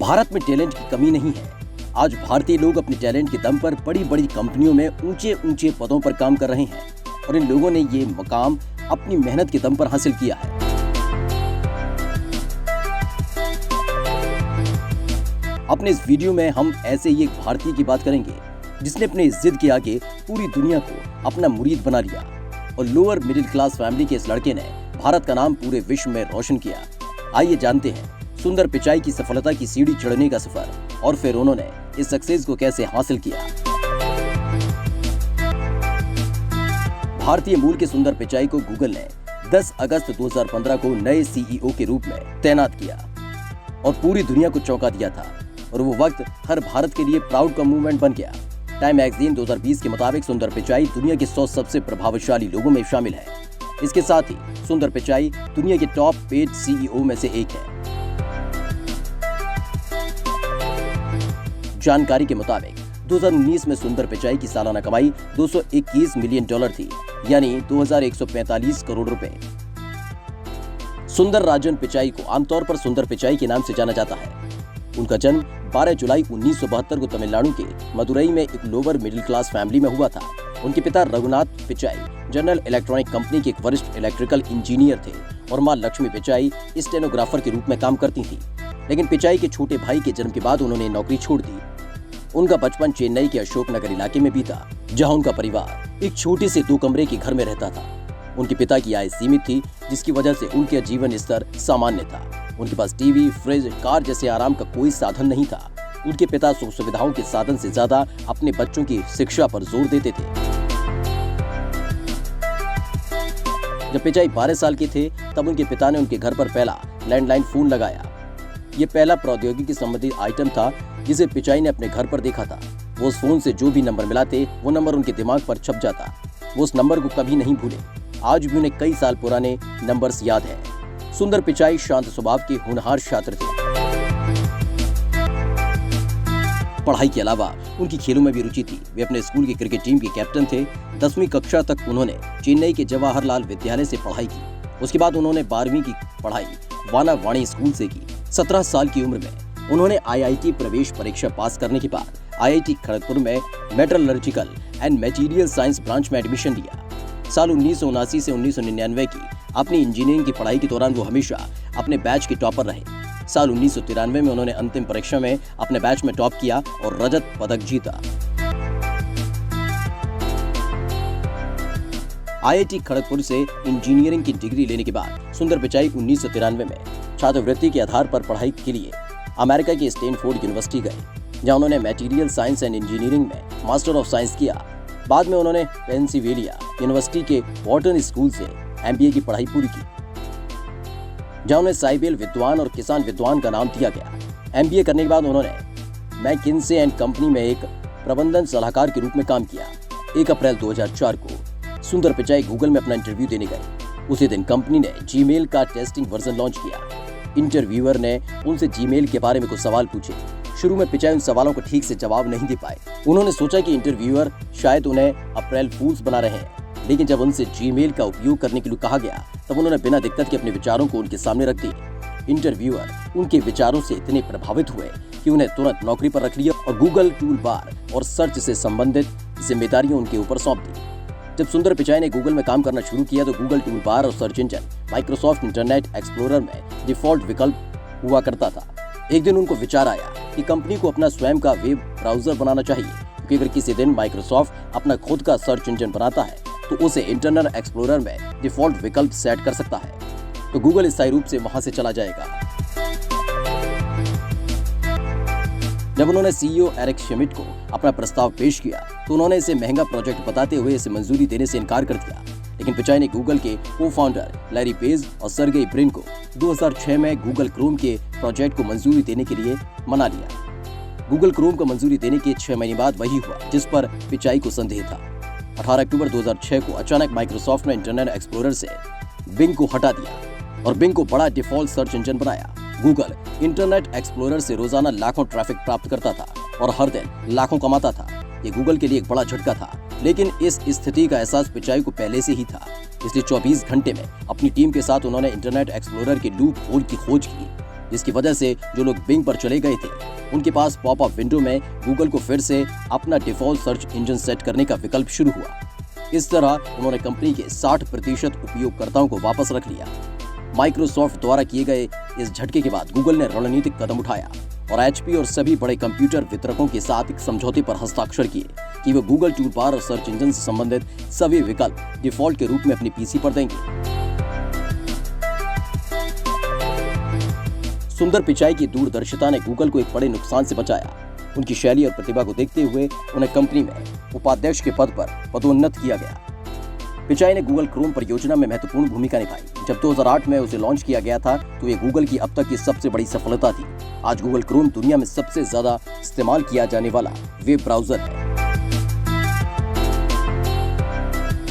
भारत में टैलेंट की कमी नहीं है। आज भारतीय लोग अपने टैलेंट के दम पर बड़ी बड़ी कंपनियों में ऊंचे ऊंचे पदों पर काम कर रहे हैं और इन लोगों ने ये मकाम अपनी मेहनत के दम पर हासिल किया है। अपने इस वीडियो में हम ऐसे ही एक भारतीय की बात करेंगे जिसने अपने जिद के आगे पूरी दुनिया को अपना मुरीद बना लिया और लोअर मिडिल क्लास फैमिली के इस लड़के ने भारत का नाम पूरे विश्व में रोशन किया। आइए जानते हैं सुंदर पिचाई की सफलता की सीढ़ी चढ़ने का सफर और फिर उन्होंने इस सक्सेस को कैसे हासिल किया। भारतीय मूल के सुंदर पिचाई को गूगल ने 10 अगस्त 2015 को नए सीईओ के रूप में तैनात किया और पूरी दुनिया को चौंका दिया था और वो वक्त हर भारत के लिए प्राउड का मूवमेंट बन गया। टाइम मैगजीन 2020 के मुताबिक सुंदर पिचाई दुनिया के 100 सबसे प्रभावशाली लोगों में शामिल है। इसके साथ ही सुंदर पिचाई दुनिया के टॉप पेड सीईओ में से एक है। जानकारी के मुताबिक 2019 में सुंदर पिचाई की सालाना कमाई $221 मिलियन थी, यानी 2145 करोड़ रुपए। सुंदर राजन पिचाई को आमतौर पर सुंदर पिचाई के नाम से जाना जाता है। उनका जन्म 12 जुलाई 1972 को तमिलनाडु के मदुरई में एक लोअर मिडिल क्लास फैमिली में हुआ था। उनके पिता Raghunath Pichai general electronic company के एक वरिष्ठ इलेक्ट्रिकल इंजीनियर थे और मां लक्ष्मी पिचाई स्टेनोग्राफर के रूप में काम करती थी। लेकिन पिचाई के छोटे भाई के जन्म के बाद उन्होंने नौकरी छोड़ दी। उनका बचपन चेन्नई के अशोकनगर इलाके में बीता, जहां उनका परिवार एक छोटे से 2 कमरे के घर में रहता था। उनके पिता की आय सीमित थी, जिसकी वजह से उनका जीवन स्तर सामान्य था। उनके पास टीवी, फ्रिज, कार जैसे आराम का कोई साधन नहीं था। उनके पिता सुख सुविधाओं के साधन से ज्यादा अपने बच्चों की शिक्षा पर जोर देते थे। जब पिचाई 12 साल के थे तब उनके पिता ने उनके घर पर पहला लैंडलाइन फोन लगाया। ये पहला प्रौद्योगिकी संबंधित आइटम था जिसे पिचाई ने अपने घर पर देखा था। वो उस फोन से जो भी नंबर मिलाते वो नंबर उनके दिमाग पर छप जाता। वो उस नंबर को कभी नहीं भूले। आज भी उन्हें कई साल पुराने नंबर्स याद हैं। सुंदर पिचाई शांत स्वभाव के होनहार छात्र थे। पढ़ाई के अलावा उनकी खेलों में भी रुचि थी। वे अपने स्कूल की क्रिकेट टीम के कैप्टन थे। 10वीं कक्षा तक उन्होंने चेन्नई के जवाहरलाल विद्यालय से पढ़ाई की। उसके बाद उन्होंने 12वीं की पढ़ाई वाना वाणी स्कूल से की। 17 साल की उम्र में उन्होंने आईआईटी प्रवेश परीक्षा पास करने के बाद आईआईटी खड़गपुर में metallurgical and material science branch में एडमिशन लिया। साल 1979 से 1999 की अपनी इंजीनियरिंग की पढ़ाई के दौरान वो हमेशा अपने बैच के टॉपर रहे। साल 1993 में उन्होंने अंतिम परीक्षा में अपने बैच में टॉप किया और रजत पदक जीता। आईआईटी खड़गपुर से इंजीनियरिंग की डिग्री लेने के बाद सुंदर पिचाई 1993 में छात्रवृत्ति के आधार पर पढ़ाई के लिए अमेरिका की स्टैनफोर्ड यूनिवर्सिटी गए, जहां उन्होंने मटेरियल साइंस एंड इंजीनियरिंग में मास्टर ऑफ साइंस किया। बाद में उन्होंने पेंसिल्वेनिया यूनिवर्सिटी के वॉर्टन स्कूल से एमबीए की पढ़ाई पूरी की, जहां उन्हें साइबेल विद्वान और किसान विद्वान का नाम दिया गया। एमबीए करने के बाद उन्होंने मैकिन्से एंड कंपनी में एक प्रबंधन सलाहकार के रूप में काम किया। 1 अप्रैल 2004 को सुंदर पिचाई गूगल में अपना इंटरव्यू देने गए। उसी दिन कंपनी ने जीमेल का टेस्टिंग वर्जन लॉन्च किया। इंटरव्यूअर ने उनसे जीमेल के बारे में कुछ सवाल पूछे। शुरू में पिचाई उन सवालों को ठीक से जवाब नहीं दे पाए। उन्होंने सोचा कि इंटरव्यूअर शायद उन्हें अप्रैल फूल्स बना रहे हैं, लेकिन जब उनसे जीमेल का उपयोग करने के लिए कहा गया तब उन्होंने बिना दिक्कत के अपने विचारों को उनके सामने रख दिए। इंटरव्यूअर उनके विचारों से इतने प्रभावित हुए कि उन्हें तुरंत नौकरी पर रख लिया और गूगल टूल बार और सर्च से संबंधित जिम्मेदारियां उनके ऊपर सौंप दी। जब सुंदर पिचाई ने गूगल में काम करना शुरू किया तो गूगल टूल बार और search engine Microsoft internet explorer में डिफॉल्ट विकल्प हुआ करता था। एक दिन उनको विचार आया कि कंपनी को अपना स्वयं का वेब ब्राउजर बनाना चाहिए, क्योंकि अगर किसी दिन माइक्रोसॉफ्ट अपना खुद का सर्च इंजन बनाता है तो उसे इंटरनेट एक्सप्लोरर में डिफॉल्ट विकल्प सेट कर सकता है, तो गूगल स्थायी रूप से वहां से चला जाएगा। जब उन्होंने सीईओ एरिक श्मिड्ट को अपना प्रस्ताव पेश किया तो उन्होंने इसे महंगा प्रोजेक्ट बताते हुए इसे मंजूरी देने से इनकार कर दिया। लेकिन पिचाई ने गूगल के को-फाउंडर लैरी पेज और सर्गेई ब्रिन को 2006 में गूगल क्रोम के प्रोजेक्ट को मंजूरी देने के लिए मना लिया। गूगल क्रोम को मंजूरी देने के 6 महीने बाद वही हुआ जिस पर पिचाई को संदेह था। 18 अक्टूबर 2006 को अचानक माइक्रोसॉफ्ट ने इंटरनेट एक्सप्लोरर से बिंग को हटा दिया और बिंग को बड़ा डिफॉल्ट सर्च इंजन बनाया। गूगल इंटरनेट एक्सप्लोरर से रोजाना लाखों ट्रैफिक प्राप्त करता था और हर दिन लाखों कमाता था। ये गूगल के लिए एक बड़ा झटका था, लेकिन इस स्थिति का एहसास पिचाई को पहले से ही था। इसलिए 24 घंटे में अपनी टीम के साथ उन्होंने इंटरनेट एक्सप्लोरर के लूप होल की खोज की जिसकी वजह से जो लोग बिंग पर चले गए थे उनके पास पॉपअप विंडो में गूगल को फिर से अपना डिफॉल्ट सर्च इंजन सेट करने का विकल्प शुरू हुआ। इस तरह उन्होंने कंपनी के 60% उपयोगकर्ताओं को वापस रख लिया। माइक्रोसॉफ्ट द्वारा किए गए इस झटके के बाद गूगल ने रणनीतिक कदम उठाया और HP और सभी बड़े कंप्यूटर वितरकों के साथ एक समझौते पर हस्ताक्षर किए कि वे गूगल टूल बार और सर्च इंजन से संबंधित सभी विकल्प डिफॉल्ट के रूप में अपनी PC पर देंगे। सुंदर पिचाई की दूरदर्शिता ने गूगल को एक बड़े नुकसान से बचाया। उनकी शैली और प्रतिभा को देखते हुए उन्हें कंपनी में उपाध्यक्ष के पद पर पदोन्नत किया गया। पिचाई ने गूगल क्रोम परियोजना में महत्वपूर्ण भूमिका निभाई। जब 2008 में उसे लॉन्च किया गया था तो ये गूगल की अब तक की सबसे बड़ी सफलता थी। आज गूगल क्रोम दुनिया में सबसे ज्यादा इस्तेमाल किया जाने वाला वेब ब्राउजर है।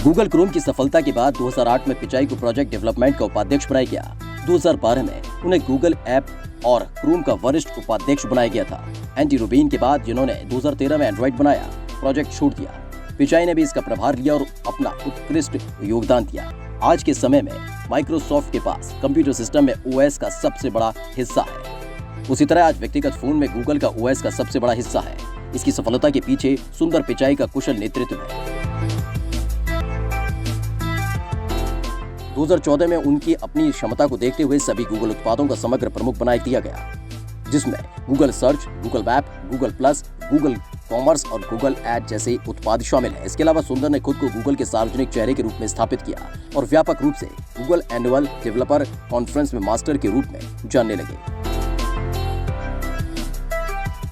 गूगल क्रोम की सफलता के बाद 2008 में पिचाई को प्रोजेक्ट डेवलपमेंट का उपाध्यक्ष बनाया गया। 2012 में उन्हें गूगल ऐप और क्रोम का वरिष्ठ उपाध्यक्ष बनाया गया था। एंडी रूबिन के बाद जिन्होंने 2013 में एंड्रॉइड बनाया, प्रोजेक्ट छोड़ दिया। पिचाई ने भी इसका प्रभार लिया और अपना उत्कृष्ट योगदान दिया। आज के समय में माइक्रोसॉफ्ट के पास कंप्यूटर सिस्टम में OS का सबसे बड़ा हिस्सा है। उसी तरह आज व्यक्तिगत फोन में गूगल का OS का सबसे बड़ा हिस्सा है। इसकी सफलता के पीछे सुंदर पिचाई का कुशल नेतृत्व है। 2014 में उनकी अपनी क्षमता को देखते हुए सभी गूगल उत्पादों का समग्र प्रमुख बना दिया गया, जिसमें Google search, Google map, Google plus, Google commerce और गूगल एड जैसे उत्पाद शामिल हैं। इसके अलावा सुंदर ने खुद को गूगल के सार्वजनिक चेहरे के रूप में स्थापित किया और व्यापक रूप से गूगल एनुअल डेवलपर कॉन्फ्रेंस में मास्टर के रूप में जानने लगे।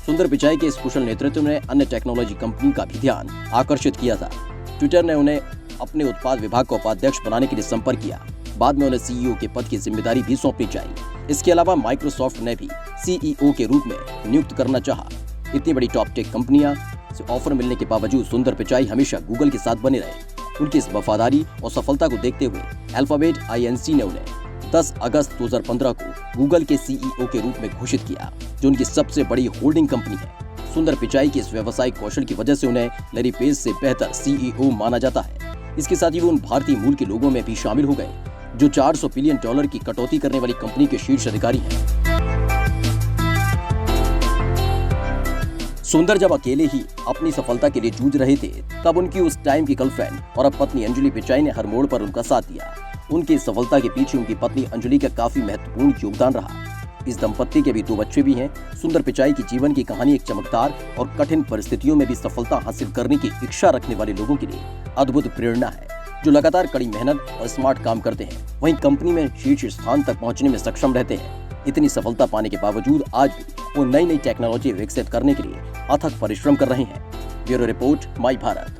सुंदर पिचाई के इस कुशल नेतृत्व ने अन्य टेक्नोलॉजी कंपनी का भी ध्यान आकर्षित किया था। ट्विटर ने उन्हें अपने उत्पाद विभाग का उपाध्यक्ष बनाने के लिए संपर्क किया। बाद में उन्हें CEO के पद की जिम्मेदारी भी सौंपनी चाहिए। इसके अलावा माइक्रोसॉफ्ट ने भी CEO के रूप में नियुक्त करना चाहा। इतनी बड़ी टॉप टेक कंपनियां से ऑफर मिलने के बावजूद सुंदर पिचाई हमेशा गूगल के साथ बने रहे। उनकी इस वफादारी और सफलता को देखते हुए अल्फाबेट Inc ने उन्हें 10 अगस्त 2015 को गूगल के CEO के रूप में घोषित किया, जो उनकी सबसे बड़ी होल्डिंग कंपनी है। सुंदर पिचाई के इस व्यावसायिक कौशल की वजह से उन्हें लैरी पेज से बेहतर CEO माना जाता है। इसके साथ ही वो उन भारतीय मूल के लोगों में भी शामिल हो गए जो $400 बिलियन की कटौती करने वाली कंपनी के शीर्ष अधिकारी हैं। सुंदर जब अकेले ही अपनी सफलता के लिए जूझ रहे थे, तब उनकी उस टाइम की गर्लफ्रेंड और अब पत्नी अंजलि पिचाई ने हर मोड़ पर उनका साथ दिया। उनकी इस सफलता के पीछे उनकी पत्नी अंजलि का काफी महत्वपूर्ण योगदान रहा। इस दंपत्ति के भी 2 बच्चे भी हैं। सुंदर पिचाई की जीवन की कहानी एक चमकदार और कठिन परिस्थितियों में भी सफलता हासिल करने की इच्छा रखने वाले लोगों के लिए अद्भुत प्रेरणा है, जो लगातार कड़ी मेहनत और स्मार्ट काम करते हैं, वहीं कंपनी में शीर्ष स्थान तक पहुंचने में सक्षम रहते हैं। इतनी सफलता पाने के बावजूद आज भी वो नई टेक्नोलॉजी विकसित करने के लिए अथक परिश्रम कर रहे हैं। ब्यूरो रिपोर्ट, माई भारत।